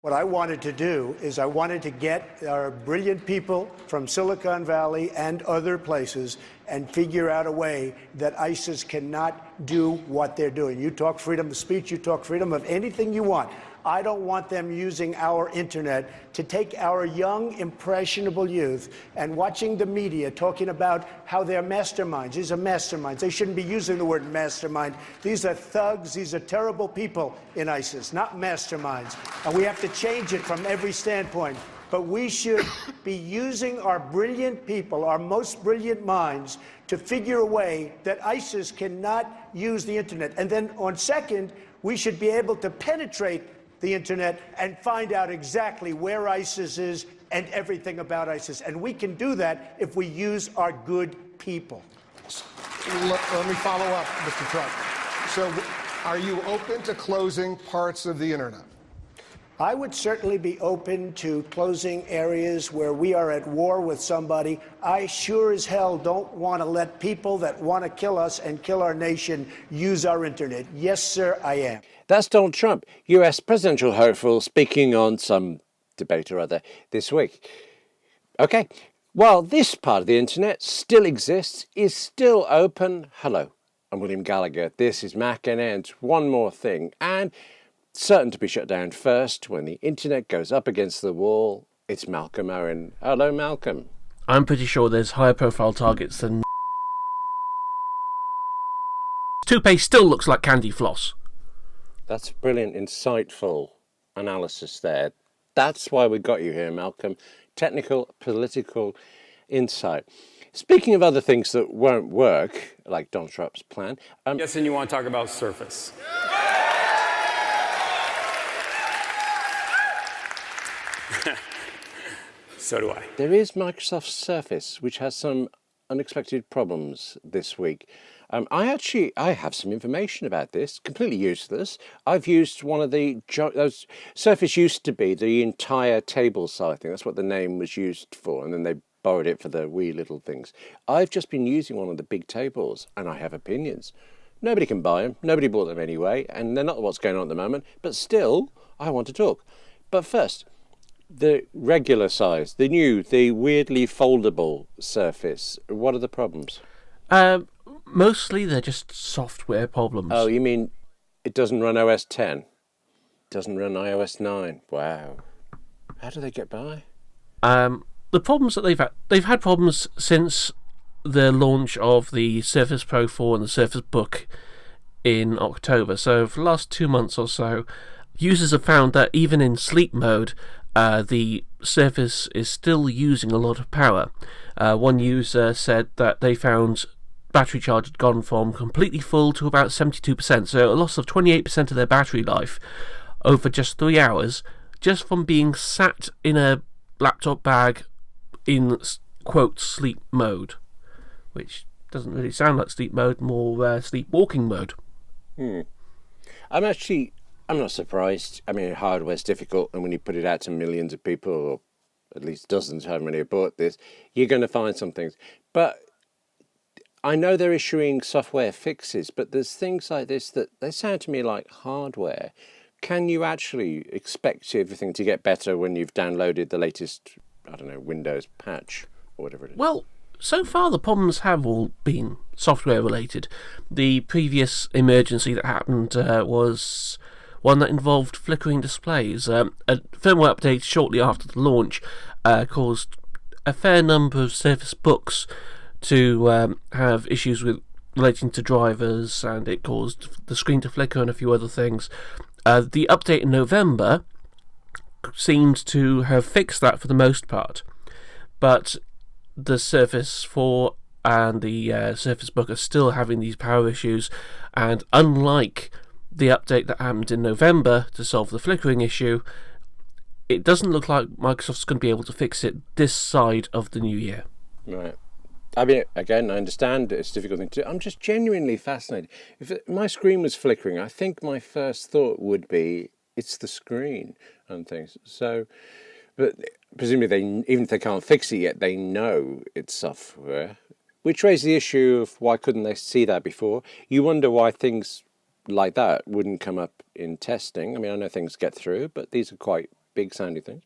What I wanted to do is I wanted to get our brilliant people from Silicon Valley and other places and figure out a way that ISIS cannot do what they're doing. You talk freedom of speech, you talk freedom of anything you want. I don't want them using our internet to take our young, impressionable youth and watching the media talking about how they're masterminds. These are masterminds. They shouldn't be using the word mastermind. These are thugs. These are terrible people in ISIS, not masterminds. And we have to change it from every standpoint. But we should be using our brilliant people, our most brilliant minds, to figure a way that ISIS cannot use the internet. And then on second, we should be able to penetrate the internet and find out exactly where ISIS is and everything about ISIS. And we can do that if we use our good people. Let me follow up, Mr. Trump. So are you open to closing parts of the internet? I would certainly be open to closing areas where we are at war with somebody. I sure as hell don't want to let people that want to kill us and kill our nation use our internet. Yes, sir, I am. That's Donald Trump, US presidential hopeful, speaking on some debate or other this week. Okay, while this part of the internet still exists, is still open. Hello, I'm William Gallagher. This is Mac and Ends. One more thing, and certain to be shut down first when the internet goes up against the wall. It's Malcolm Owen. Hello, Malcolm. I'm pretty sure there's higher profile targets than Toupee still looks like candy floss. That's brilliant, insightful analysis there. That's why we got you here, Malcolm. Technical, political insight. Speaking of other things that won't work, like Donald Trump's plan. Yes, and you want to talk about Surface. So do I. There is Microsoft Surface, which has some unexpected problems this week. I have some information about this, completely useless. I've used one of those. Surface used to be the entire table size thing. That's what the name was used for, and then they borrowed it for the wee little things. I've just been using one of the big tables, and I have opinions. Nobody can buy them. Nobody bought them anyway, and they're not what's going on at the moment. But still, I want to talk. But first, the regular size, the weirdly foldable Surface. What are the problems? Mostly they're just software problems. Oh, you mean it doesn't run OS 10? Doesn't run iOS 9? Wow. How do they get by? The problems that they've had problems since the launch of the Surface Pro 4 and the Surface Book in October. So for the last 2 months or so, users have found that even in sleep mode, the Surface is still using a lot of power. One user said that they found battery charge had gone from completely full to about 72%, so a loss of 28% of their battery life over just 3 hours, just from being sat in a laptop bag in, quote, sleep mode, which doesn't really sound like sleep mode, more sleepwalking mode. I'm not surprised. I mean, hardware's difficult, and when you put it out to millions of people, or at least dozens, how many have bought this, you're going to find some things. But I know they're issuing software fixes, but there's things like this that they sound to me like hardware. Can you actually expect everything to get better when you've downloaded the latest, I don't know, Windows patch or whatever it is? Well, so far the problems have all been software related. The previous emergency that happened was one that involved flickering displays. A firmware update shortly after the launch caused a fair number of Surface Books to have issues with relating to drivers, and it caused the screen to flicker and a few other things. The update in November seemed to have fixed that for the most part, but the Surface 4 and the Surface Book are still having these power issues, and unlike the update that happened in November to solve the flickering issue, it doesn't look like Microsoft's going to be able to fix it this side of the new year. Right. I mean, again, I understand it's a difficult thing to do. I'm just genuinely fascinated. If my screen was flickering, I think my first thought would be, it's the screen and things. So, but presumably, even if they can't fix it yet, they know it's software, which raises the issue of why couldn't they see that before? You wonder why things like that wouldn't come up in testing. I mean, I know things get through, but these are quite big sounding things.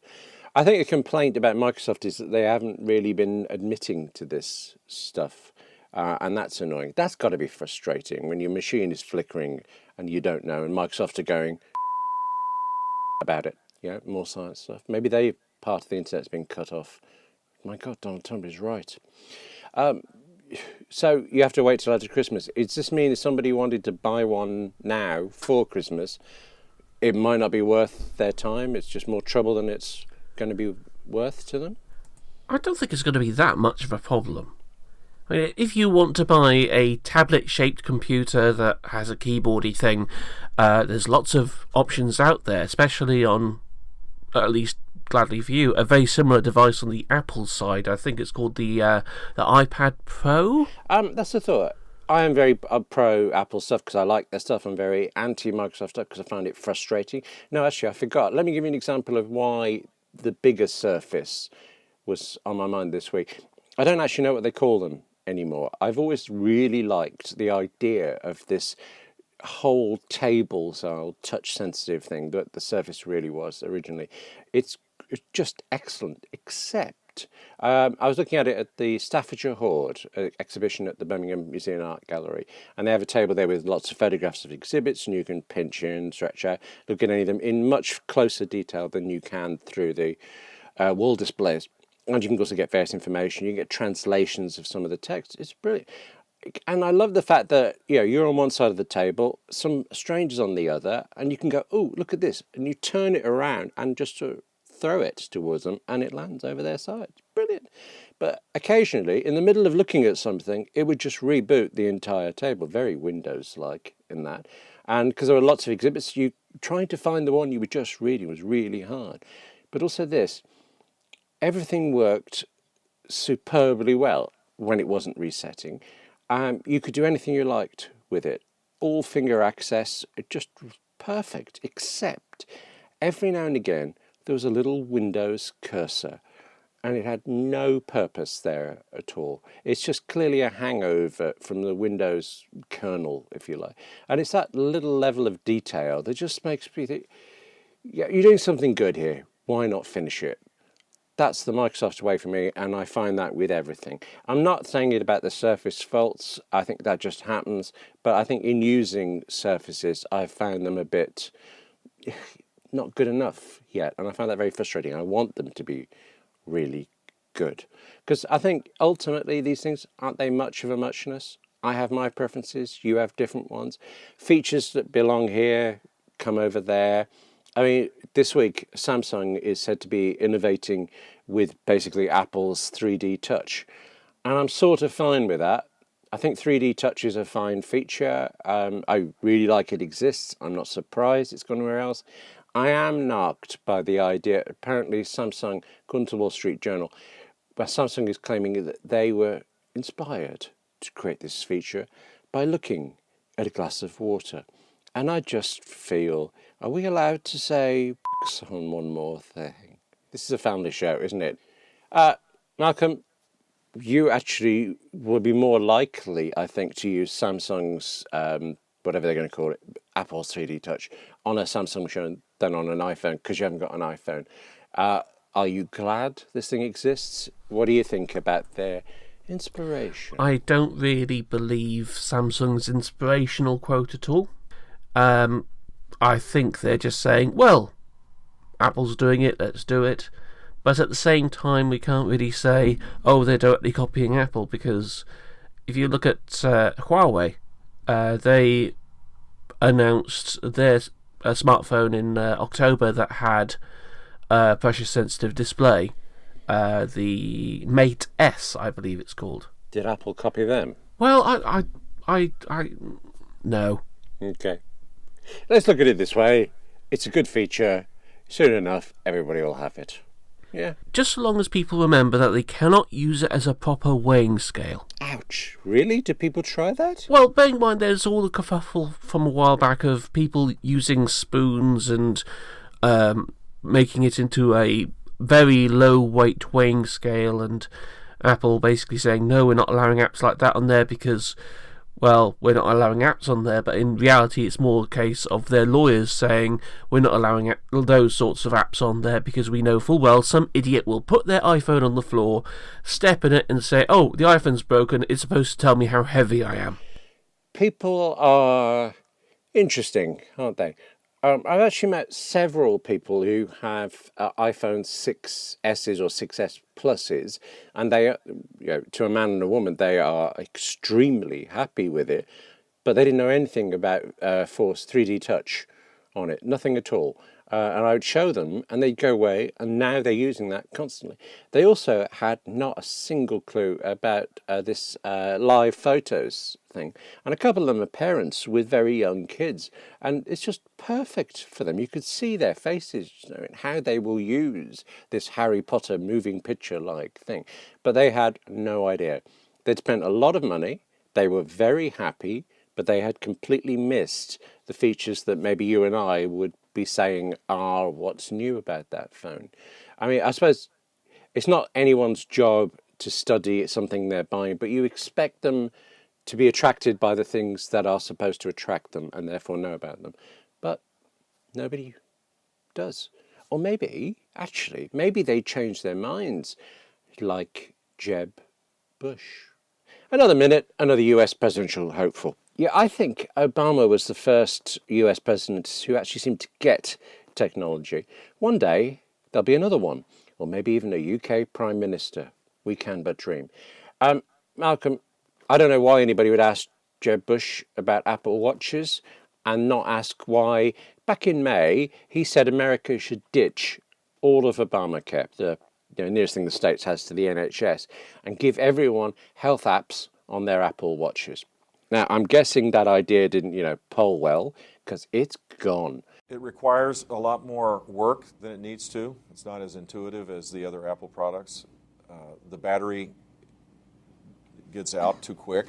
I think a complaint about Microsoft is that they haven't really been admitting to this stuff. And that's annoying. That's got to be frustrating when your machine is flickering and you don't know, and Microsoft are going about it. More science stuff. Maybe part of the internet's been cut off. My God, Donald Trump is right. So you have to wait till after Christmas. Does this mean if somebody wanted to buy one now for Christmas, it might not be worth their time? It's just more trouble than it's going to be worth to them? I don't think it's going to be that much of a problem. I mean, if you want to buy a tablet-shaped computer that has a keyboardy thing, there's lots of options out there, especially on, at least gladly for you, a very similar device on the Apple side. I think it's called the iPad Pro. That's the thought. I am very pro Apple stuff because I like their stuff. I'm very anti-Microsoft stuff because I find it frustrating. No, actually, I forgot. Let me give you an example of why the bigger Surface was on my mind this week. I don't actually know what they call them anymore. I've always really liked the idea of this whole table-style touch-sensitive thing that the Surface really was originally. It's just excellent, except I was looking at it at the Staffordshire Hoard exhibition at the Birmingham Museum and Art Gallery, and they have a table there with lots of photographs of exhibits, and you can pinch in, stretch out, look at any of them in much closer detail than you can through the wall displays. And you can also get various information. You can get translations of some of the text. It's brilliant. And I love the fact that you're on one side of the table, some strangers on the other, and you can go, oh, look at this. And you turn it around and just throw it towards them, and it lands over their side. It's brilliant. But occasionally, in the middle of looking at something, it would just reboot the entire table. Very Windows-like in that. And because there were lots of exhibits, trying to find the one you were just reading was really hard. But also this. Everything worked superbly well when it wasn't resetting. You could do anything you liked with it. All finger access, it just was perfect, except every now and again there was a little Windows cursor and it had no purpose there at all. It's just clearly a hangover from the Windows kernel, if you like. And it's that little level of detail that just makes me think, yeah, you're doing something good here. Why not finish it? That's the Microsoft way for me, and I find that with everything. I'm not saying it about the Surface faults. I think that just happens. But I think in using Surfaces, I've found them a bit not good enough yet. And I find that very frustrating. I want them to be really good. Because I think ultimately these things, aren't they much of a muchness? I have my preferences. You have different ones. Features that belong here come over there. I mean, this week, Samsung is said to be innovating with basically Apple's 3D Touch. And I'm sort of fine with that. I think 3D Touch is a fine feature. I really like it exists. I'm not surprised it's gone anywhere else. I am knocked by the idea, apparently Samsung, according to Wall Street Journal, where Samsung is claiming that they were inspired to create this feature by looking at a glass of water. And I just feel, are we allowed to say on one more thing? This is a family show, isn't it? Malcolm, you actually would be more likely, I think, to use Samsung's, whatever they're going to call it, Apple's 3D Touch, on a Samsung machine than on an iPhone, because you haven't got an iPhone. Are you glad this thing exists? What do you think about their inspiration? I don't really believe Samsung's inspirational quote at all. I think they're just saying, well, Apple's doing it, let's do it. But at the same time, we can't really say, oh, they're directly copying Apple, because if you look at Huawei, they announced their smartphone in October that had a pressure-sensitive display, the Mate S, I believe it's called. Did Apple copy them? Well, I no. Okay. Let's look at it this way. It's a good feature. Soon enough, everybody will have it. Yeah. Just so long as people remember that they cannot use it as a proper weighing scale. Ouch. Really? Do people try that? Well, bearing in mind there's all the kerfuffle from a while back of people using spoons and making it into a very low weight weighing scale, and Apple basically saying, no, we're not allowing apps like that on there because well, we're not allowing apps on there, but in reality it's more a case of their lawyers saying we're not allowing those sorts of apps on there because we know full well some idiot will put their iPhone on the floor, step in it and say, oh, the iPhone's broken, it's supposed to tell me how heavy I am. People are interesting, aren't they? I've actually met several people who have iPhone 6Ss or 6S Pluses, and they, to a man and a woman, they are extremely happy with it, but they didn't know anything about Force 3D Touch on it, nothing at all. And I would show them, and they'd go away, and now they're using that constantly. They also had not a single clue about this live photos thing. And a couple of them are parents with very young kids, and it's just perfect for them. You could see their faces, how they will use this Harry Potter moving picture-like thing. But they had no idea. They'd spent a lot of money, they were very happy, but they had completely missed the features that maybe you and I would be saying are what's new about that phone. I mean, I suppose it's not anyone's job to study something they're buying, but you expect them to be attracted by the things that are supposed to attract them and therefore know about them. But nobody does. Or maybe they change their minds, like Jeb Bush. Another minute, another US presidential hopeful. Yeah, I think Obama was the first US president who actually seemed to get technology. One day, there'll be another one, or maybe even a UK Prime Minister. We can but dream. Malcolm, I don't know why anybody would ask Jeb Bush about Apple Watches and not ask why, back in May, he said America should ditch all of Obamacare, the nearest thing the States has to the NHS, and give everyone health apps on their Apple Watches. Now, I'm guessing that idea didn't, poll well, because it's gone. It requires a lot more work than it needs to. It's not as intuitive as the other Apple products. The battery gets out too quick.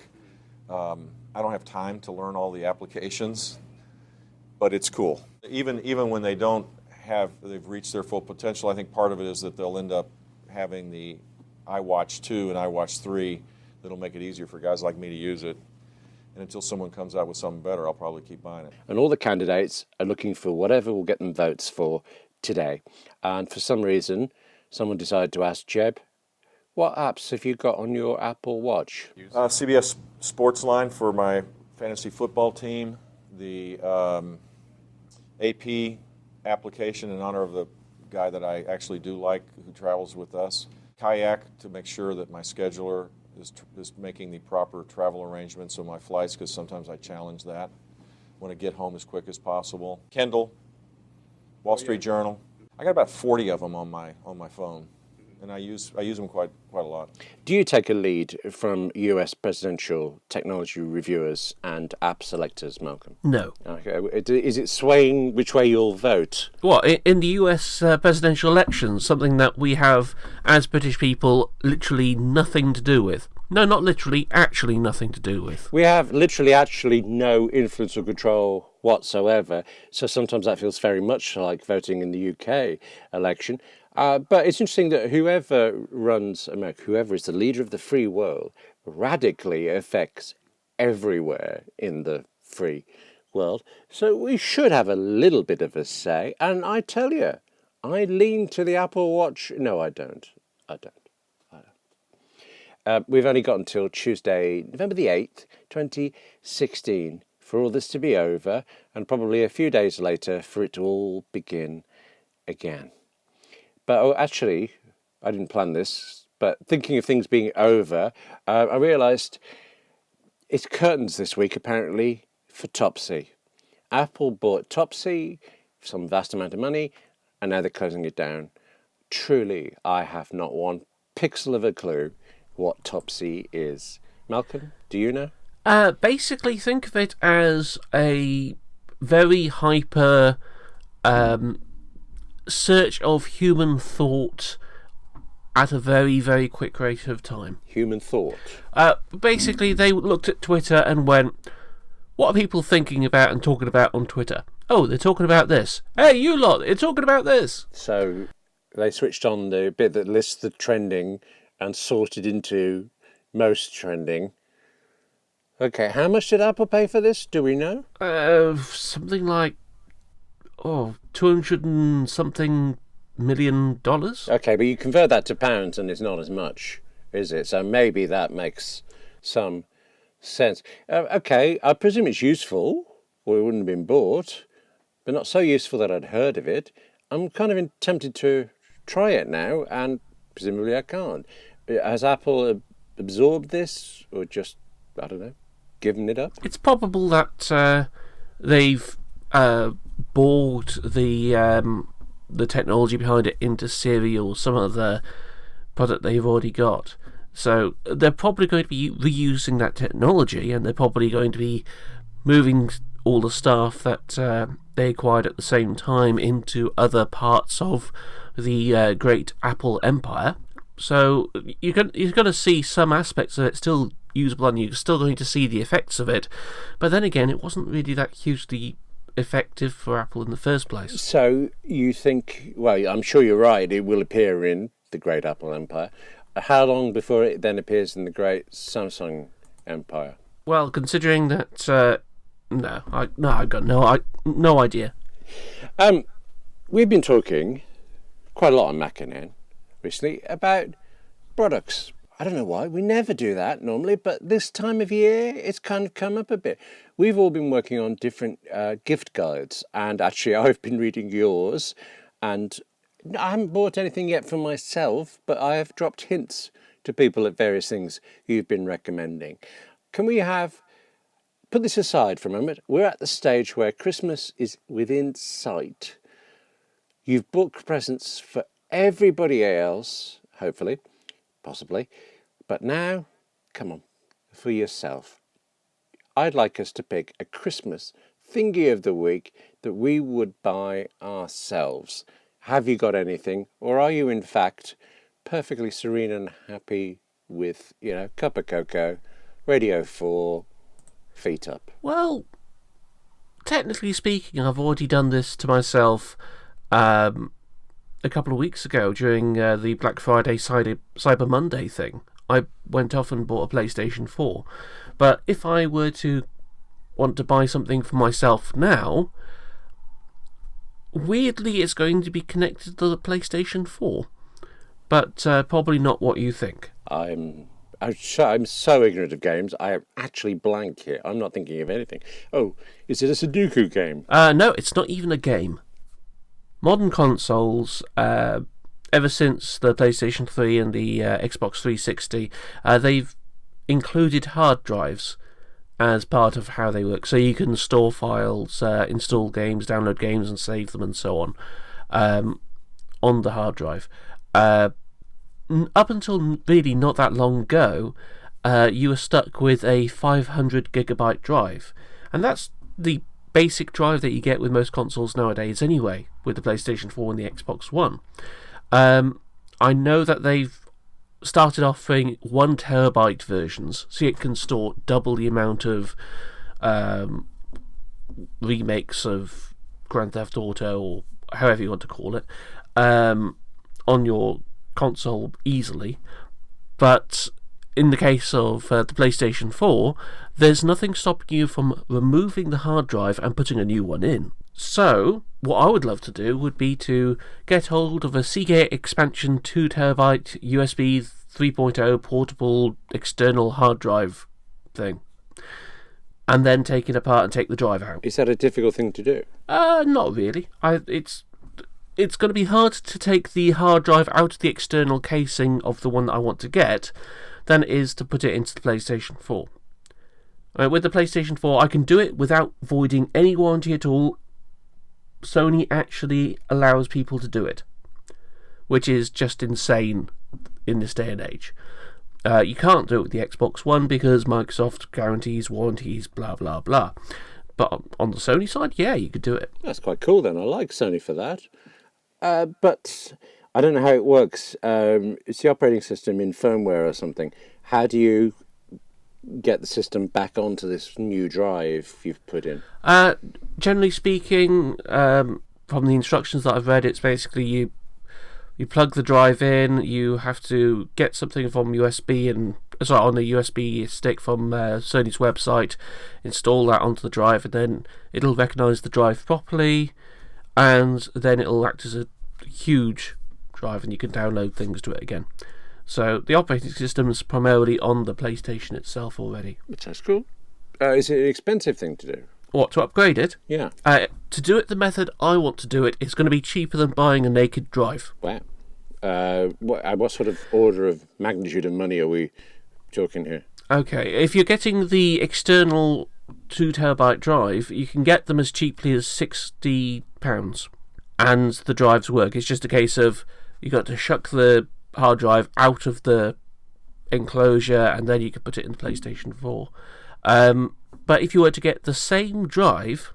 I don't have time to learn all the applications, but it's cool. Even when they've reached their full potential, I think part of it is that they'll end up having the iWatch 2 and iWatch 3 that'll make it easier for guys like me to use it. And until someone comes out with something better, I'll probably keep buying it. And all the candidates are looking for whatever will get them votes for today. And for some reason, someone decided to ask Jeb, what apps have you got on your Apple Watch? CBS Sportsline for my fantasy football team, the AP application in honor of the guy that I actually do like who travels with us, Kayak to make sure that my scheduler is making the proper travel arrangements on my flights, because sometimes I challenge that. I want to get home as quick as possible. Kindle, Wall Street Journal. I got about 40 of them on my phone, and I use them quite a lot. Do you take a lead from US presidential technology reviewers and app selectors, Malcolm? No. Okay. Is it swaying which way you'll vote? What, in the US presidential elections, something that we have, as British people, literally nothing to do with? No, not literally, actually nothing to do with. We have literally actually no influence or control whatsoever, so sometimes that feels very much like voting in the UK election. But it's interesting that whoever runs America, whoever is the leader of the free world, radically affects everywhere in the free world. So we should have a little bit of a say. And I tell you, I lean to the Apple Watch. No, I don't. We've only got until Tuesday, November the 8th, 2016, for all this to be over, and probably a few days later for it to all begin again. But actually, I didn't plan this, but thinking of things being over, I realised it's curtains this week, apparently, for Topsy. Apple bought Topsy for some vast amount of money, and now they're closing it down. Truly, I have not one pixel of a clue what Topsy is. Malcolm, do you know? Basically, think of it as a very hyper search of human thought at a very, very quick rate of time. Human thought? Basically, they looked at Twitter and went, what are people thinking about and talking about on Twitter? Oh, they're talking about this. Hey, you lot, they're talking about this. So they switched on the bit that lists the trending and sorted into most trending, Okay, how much did Apple pay for this? Do we know? Something like 200 and something $million. Okay, but you convert that to pounds and it's not as much, is it? So maybe that makes some sense. Okay, I presume it's useful, or it wouldn't have been bought, but not so useful that I'd heard of it. I'm kind of tempted to try it now, and presumably I can't. Has Apple absorbed this, or just, I don't know, given it up? It's probable that they've bought the technology behind it into Siri or some other product they've already got. So they're probably going to be reusing that technology, and they're probably going to be moving all the stuff that they acquired at the same time into other parts of the great Apple empire. So you're going to see some aspects of it still usable, and you're still going to see the effects of it. But then again, it wasn't really that hugely effective for Apple in the first place. So you think, well, I'm sure you're right, it will appear in the great Apple empire. How long before it then appears in the great Samsung empire? Well, considering that, I've got no idea. We've been talking quite a lot on Mackinnon recently about products. I don't know why, we never do that normally, but this time of year it's kind of come up a bit. We've all been working on different gift guides, and actually I've been reading yours, and I haven't bought anything yet for myself, but I have dropped hints to people at various things you've been recommending. Can we put this aside for a moment? We're at the stage where Christmas is within sight. You've booked presents for everybody else, hopefully, possibly, but now, come on, for yourself. I'd like us to pick a Christmas thingy of the week that we would buy ourselves. Have you got anything, or are you in fact perfectly serene and happy with, cup of cocoa, Radio 4, feet up? Well, technically speaking, I've already done this to myself a couple of weeks ago during the Black Friday Cyber Monday thing. I went off and bought a PlayStation 4. But if I were to want to buy something for myself now, weirdly it's going to be connected to the PlayStation 4. But probably not what you think. I'm so ignorant of games, I am actually blank here. I'm not thinking of anything. Oh, is it a Sudoku game? No, it's not even a game. Modern consoles, ever since the PlayStation 3 and the Xbox 360, they've included hard drives as part of how they work. So you can store files, install games, download games and save them and so on the hard drive. Up until really not that long ago, you were stuck with a 500 gigabyte drive. And that's the basic drive that you get with most consoles nowadays anyway, with the PlayStation 4 and the Xbox One. I know that they've started offering 1 terabyte versions, so it can store double the amount of remakes of Grand Theft Auto, or however you want to call it, on your console easily. But in the case of the PlayStation 4, there's nothing stopping you from removing the hard drive and putting a new one in. So, what I would love to do would be to get hold of a Seagate Expansion 2TB USB 3.0 portable external hard drive thing, and then take it apart and take the drive out. Is that a difficult thing to do? Not really. It's going to be hard to take the hard drive out of the external casing of the one that I want to get than it is to put it into the PlayStation 4. With the PlayStation 4, I can do it without voiding any warranty at all. Sony actually allows people to do it, which is just insane in this day and age. You can't do it with the Xbox One because Microsoft guarantees, warranties, blah blah blah. But on the Sony side, yeah, you could do it. That's quite cool then. I like Sony for that. But I don't know how it works. It's the operating system in firmware or something. How do you get the system back onto this new drive you've put in? Generally speaking, from the instructions that I've read, it's basically you plug the drive in, you have to get something from USB and sorry, on a USB stick from Sony's website, install that onto the drive, and then it'll recognise the drive properly, and then it'll act as a huge drive, and you can download things to it again. So the operating system's primarily on the PlayStation itself already. Which sounds cool. Is it an expensive thing to do? What, to upgrade it? Yeah. To do it the method I want to do it, it's going to be cheaper than buying a naked drive. Wow. What sort of order of magnitude of money are we talking here? Okay, if you're getting the external 2TB drive, you can get them as cheaply as £60, and the drives work. It's just a case of you got to shuck the hard drive out of the enclosure, and then you can put it in the PlayStation 4. But if you were to get the same drive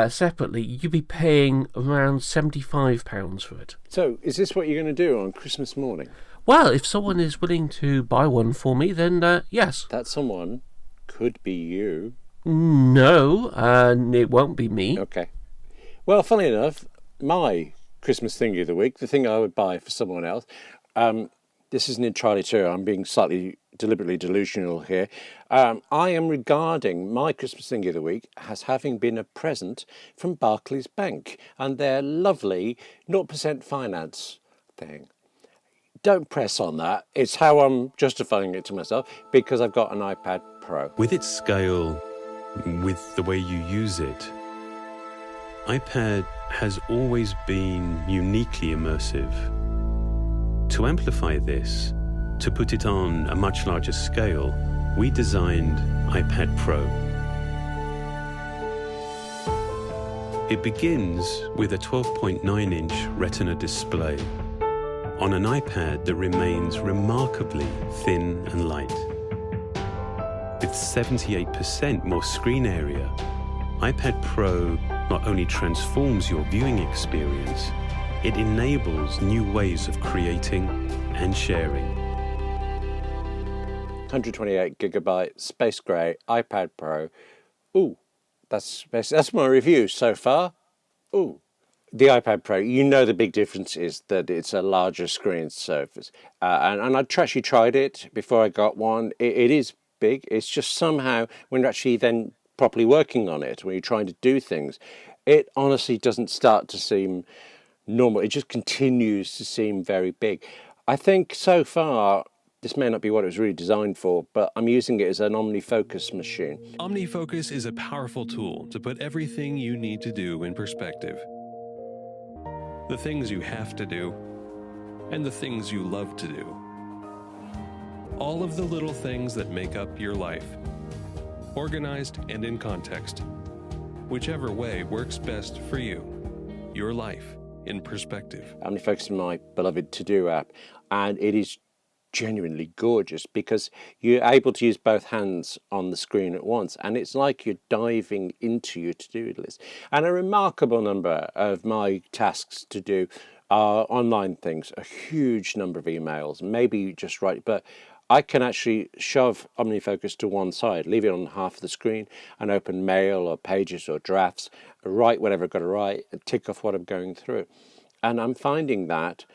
separately, you'd be paying around £75 for it. So, is this what you're going to do on Christmas morning? Well, if someone is willing to buy one for me, then yes. That someone could be you. No, it won't be me. Okay. Well, funny enough, my Christmas thingy of the week, the thing I would buy for someone else, this isn't entirely true. I'm being slightly deliberately delusional here. I am regarding my Christmas thingy of the week as having been a present from Barclays Bank and their lovely 0% finance thing. Don't press on that. It's how I'm justifying it to myself, because I've got an iPad Pro. With its scale, with the way you use it, iPad has always been uniquely immersive. To amplify this, to put it on a much larger scale, we designed iPad Pro. It begins with a 12.9-inch Retina display on an iPad that remains remarkably thin and light. With 78% more screen area, iPad Pro not only transforms your viewing experience, it enables new ways of creating and sharing. 128 gigabyte space grey iPad Pro. Ooh, that's my review so far. Ooh. The iPad Pro, you know the big difference is that it's a larger screen surface. And I actually tried it before I got one. It is big. It's just somehow, when you're actually then properly working on it, when you're trying to do things, it honestly doesn't start to seem normal. It just continues to seem very big. I think so far, this may not be what it was really designed for, but I'm using it as an OmniFocus machine. OmniFocus is a powerful tool to put everything you need to do in perspective. The things you have to do, and the things you love to do. All of the little things that make up your life, organized and in context. Whichever way works best for you. Your life in perspective. OmniFocus is my beloved to-do app, and it is genuinely gorgeous because you're able to use both hands on the screen at once, and it's like you're diving into your to-do list. And a remarkable number of my tasks to do are online things, a huge number of emails, maybe just right, but I can actually shove OmniFocus to one side, leave it on half of the screen, and open mail or pages or drafts, write whatever I've got to write, and tick off what I'm going through. And I'm finding that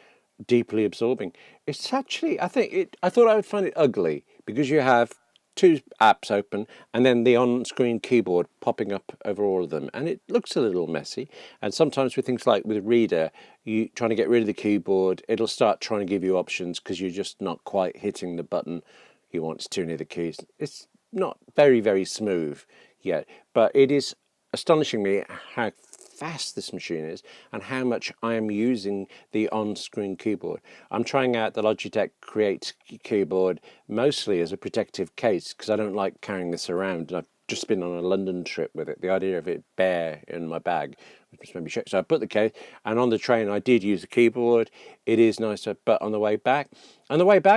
deeply absorbing. It's actually, I thought I would find it ugly because you have two apps open and then the on-screen keyboard popping up over all of them, and it looks a little messy. And sometimes with things like with Reader, you trying to get rid of the keyboard, it'll start trying to give you options because you're just not quite hitting the button you want. It's too near the keys. It's not very, very smooth yet, but it is astonishing me how fast this machine is and how much I am using the on-screen keyboard. I'm trying out the Logitech Create keyboard mostly as a protective case because I don't like carrying this around, and I've just been on a London trip with it. The idea of it bare in my bag just made me shocked. So I put the case, and on the train I did use the keyboard. It is nicer, but on the way back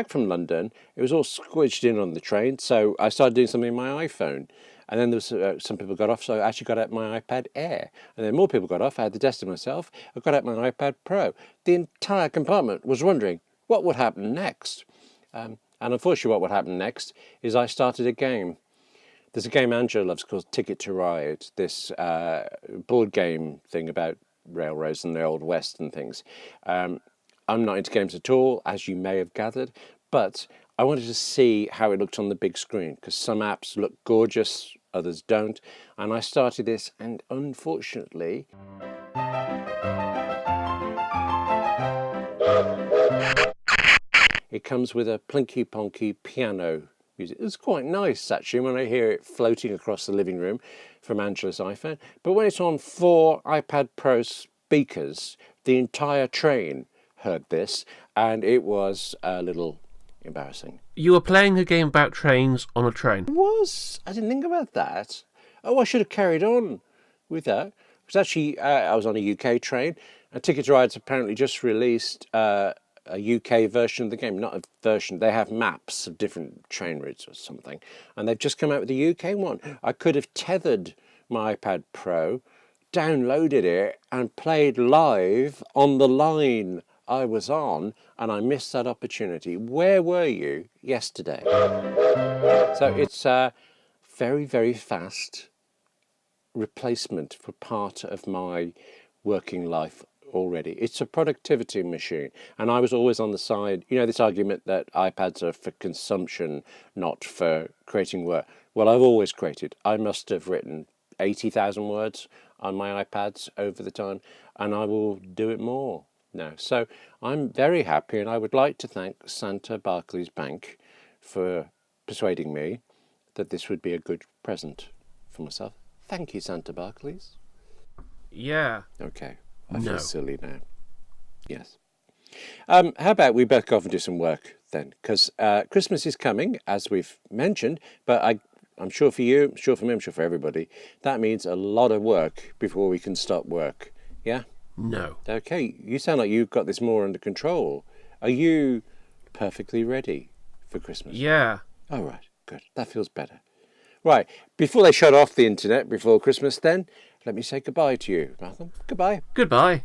from London, it was all squidged in on the train, so I started doing something on my iPhone. And then there was some people got off, so I actually got out my iPad Air. And then more people got off. I had the desk to myself. I got out my iPad Pro. The entire compartment was wondering what would happen next. And unfortunately, what would happen next is I started a game. There's a game Angela loves called Ticket to Ride, this board game thing about railroads and the Old West and things. I'm not into games at all, as you may have gathered, but I wanted to see how it looked on the big screen, because some apps look gorgeous, others don't. And I started this, and unfortunately, it comes with a plinky ponky piano music. It's quite nice, actually, when I hear it floating across the living room from Angela's iPhone. But when it's on 4 iPad Pro speakers, the entire train heard this, and it was a little embarrassing. You were playing a game about trains on a train. It was. I didn't think about that. Oh, I should have carried on with that. Because actually, I was on a UK train, and Ticket to Ride's apparently just released a UK version of the game. Not a version, they have maps of different train routes or something. And they've just come out with the UK one. I could have tethered my iPad Pro, downloaded it, and played live on the line I was on, and I missed that opportunity. Where were you yesterday? So it's a very, very fast replacement for part of my working life already. It's a productivity machine, and I was always on the side, you know, this argument that iPads are for consumption, not for creating work. Well, I've always created. I must have written 80,000 words on my iPads over the time, and I will do it more now. So I'm very happy, and I would like to thank Santa Barclays Bank for persuading me that this would be a good present for myself. Thank you, Santa Barclays. Yeah. Okay, I No. feel silly now. Yes. How about we back off and do some work then? Because Christmas is coming, as we've mentioned, but I'm sure for you, I'm sure for me, I'm sure for everybody, that means a lot of work before we can stop work. Yeah? No. Okay, you sound like you've got this more under control. Are you perfectly ready for Christmas? Yeah. All right, good. That feels better. Right, before they shut off the internet before Christmas then, let me say goodbye to you, Malcolm. Goodbye. Goodbye.